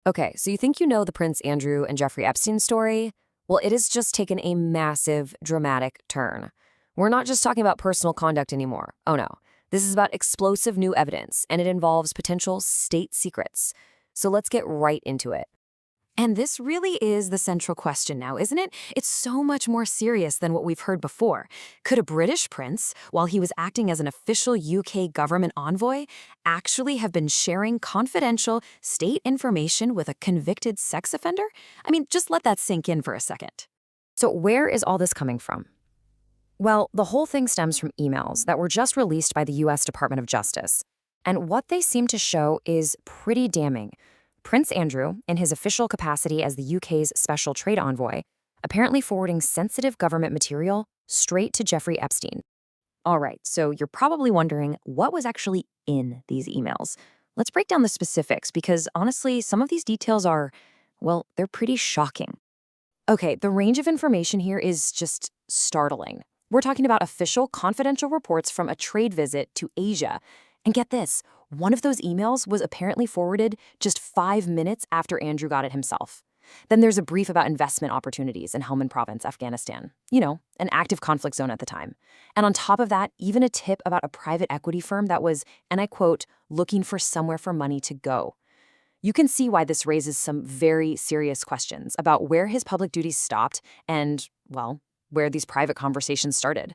Okay, so you think you know the Prince Andrew and Jeffrey Epstein story? Well, it has just taken a massive, dramatic turn. We're not just talking about personal conduct anymore. Oh no. This is about explosive new evidence, and it involves potential state secrets. So let's get right into it. And this really is the central question now, isn't it? It's so much more serious than what we've heard before. Could a British prince, while he was acting as an official UK government envoy, actually have been sharing confidential state information with a convicted sex offender? I mean, just let that sink in for a second. So where is all this coming from? Well, the whole thing stems from emails that were just released by the US Department of Justice. And what they seem to show is pretty damning. Prince Andrew, in his official capacity as the UK's special trade envoy, apparently forwarding sensitive government material straight to Jeffrey Epstein. All right, so you're probably wondering what was actually in these emails. Let's break down the specifics because honestly, some of these details are, well, they're pretty shocking. Okay, the range of information here is just startling. We're talking about official confidential reports from a trade visit to Asia. And get this, one of those emails was apparently forwarded just 5 minutes after Andrew got it himself. Then there's a brief about investment opportunities in Helmand Province, Afghanistan. You know, an active conflict zone at the time. And on top of that, even a tip about a private equity firm that was, and I quote, looking for somewhere for money to go. You can see why this raises some very serious questions about where his public duties stopped and, well, where these private conversations started.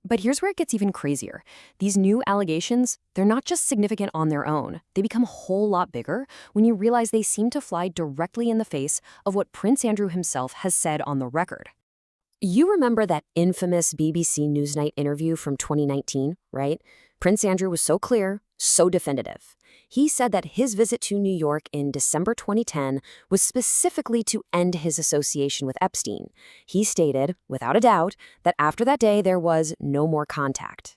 But here's where it gets even crazier. These new allegations, they're not just significant on their own. They become a whole lot bigger when you realize they seem to fly directly in the face of what Prince Andrew himself has said on the record. You remember that infamous BBC Newsnight interview from 2019, right? Prince Andrew was so clear, so definitive. He said that his visit to New York in December 2010 was specifically to end his association with Epstein. He stated, without a doubt, that after that day there was no more contact.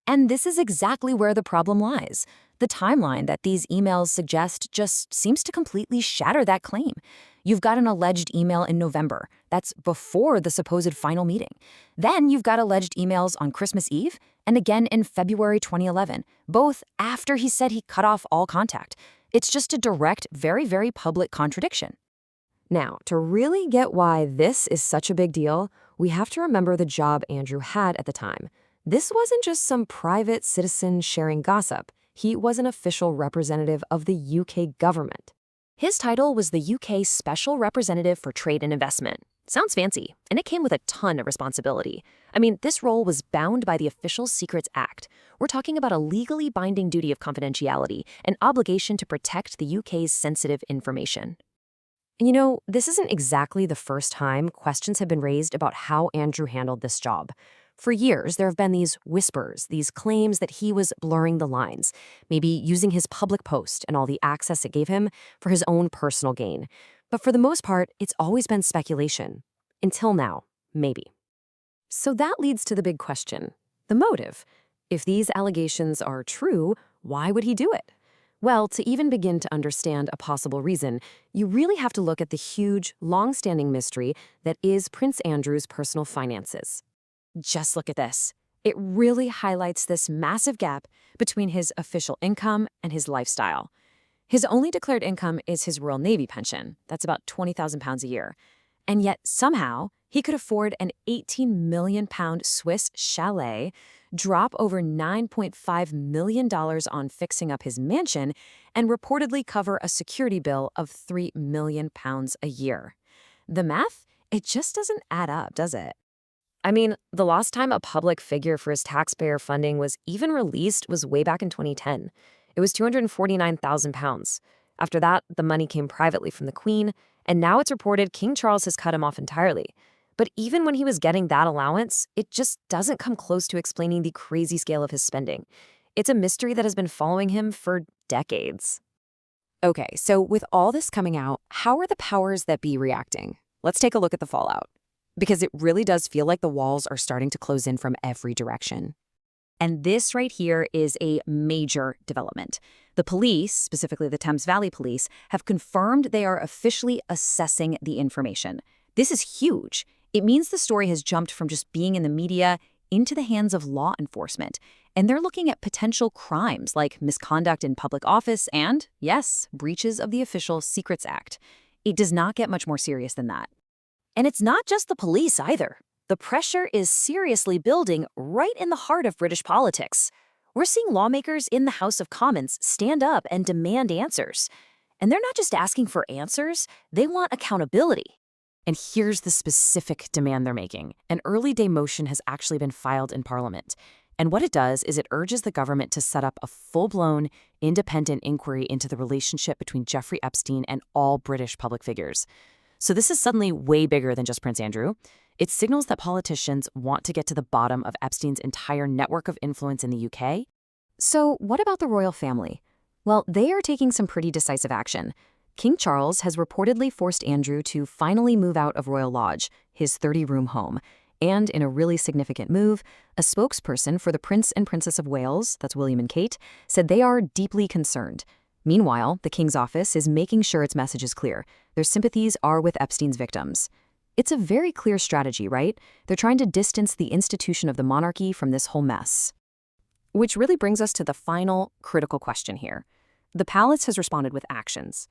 And this is exactly where the problem lies. The timeline that these emails suggest just seems to completely shatter that claim. You've got an alleged email in November. That's before the supposed final meeting. Then you've got alleged emails on Christmas Eve and again in February 2011, both after he said he cut off all contact. It's just a direct, very, very public contradiction. Now, to really get why this is such a big deal, we have to remember the job Andrew had at the time. This wasn't just some private citizen sharing gossip. He was an official representative of the UK government. His title was the UK Special Representative for Trade and Investment. Sounds fancy, and it came with a ton of responsibility. I mean, this role was bound by the Official Secrets Act. We're talking about a legally binding duty of confidentiality, an obligation to protect the UK's sensitive information. And you know, this isn't exactly the first time questions have been raised about how Andrew handled this job. For years, there have been these whispers, these claims that he was blurring the lines, maybe using his public post and all the access it gave him for his own personal gain. But for the most part, it's always been speculation. Until now, maybe. So that leads to the big question, the motive. If these allegations are true, why would he do it? Well, to even begin to understand a possible reason, you really have to look at the huge, long-standing mystery that is Prince Andrew's personal finances. Just look at this. It really highlights this massive gap between his official income and his lifestyle. His only declared income is his Royal Navy pension. That's about £20,000 a year. And yet, somehow, he could afford an £18 million Swiss chalet, drop over $9.5 million on fixing up his mansion, and reportedly cover a security bill of £3 million a year. The math? It just doesn't add up, does it? I mean, the last time a public figure for his taxpayer funding was even released was way back in 2010. It was £249,000. After that, the money came privately from the Queen, and now it's reported King Charles has cut him off entirely. But even when he was getting that allowance, it just doesn't come close to explaining the crazy scale of his spending. It's a mystery that has been following him for decades. Okay, so with all this coming out, how are the powers that be reacting? Let's take a look at the fallout. Because it really does feel like the walls are starting to close in from every direction. And this right here is a major development. The police, specifically the Thames Valley Police, have confirmed they are officially assessing the information. This is huge. It means the story has jumped from just being in the media into the hands of law enforcement. And they're looking at potential crimes like misconduct in public office and, yes, breaches of the Official Secrets Act. It does not get much more serious than that. And it's not just the police either. The pressure is seriously building right in the heart of British politics. We're seeing lawmakers in the House of Commons stand up and demand answers. And they're not just asking for answers, they want accountability. And here's the specific demand they're making. An early day motion has actually been filed in Parliament. And what it does is it urges the government to set up a full-blown, independent inquiry into the relationship between Jeffrey Epstein and all British public figures. So this is suddenly way bigger than just Prince Andrew. It signals that politicians want to get to the bottom of Epstein's entire network of influence in the UK. So what about the royal family? Well, they are taking some pretty decisive action. King Charles has reportedly forced Andrew to finally move out of Royal Lodge, his 30-room home. And in a really significant move, a spokesperson for the Prince and Princess of Wales, that's William and Kate, said they are deeply concerned. Meanwhile, the King's office is making sure its message is clear. Their sympathies are with Epstein's victims. It's a very clear strategy, right? They're trying to distance the institution of the monarchy from this whole mess. Which really brings us to the final critical question here. The palace has responded with actions,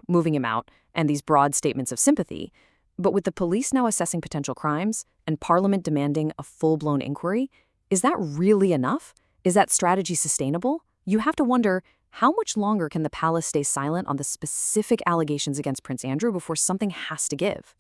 moving him out, and these broad statements of sympathy. But with the police now assessing potential crimes and Parliament demanding a full-blown inquiry, is that really enough? Is that strategy sustainable? You have to wonder, how much longer can the palace stay silent on the specific allegations against Prince Andrew before something has to give?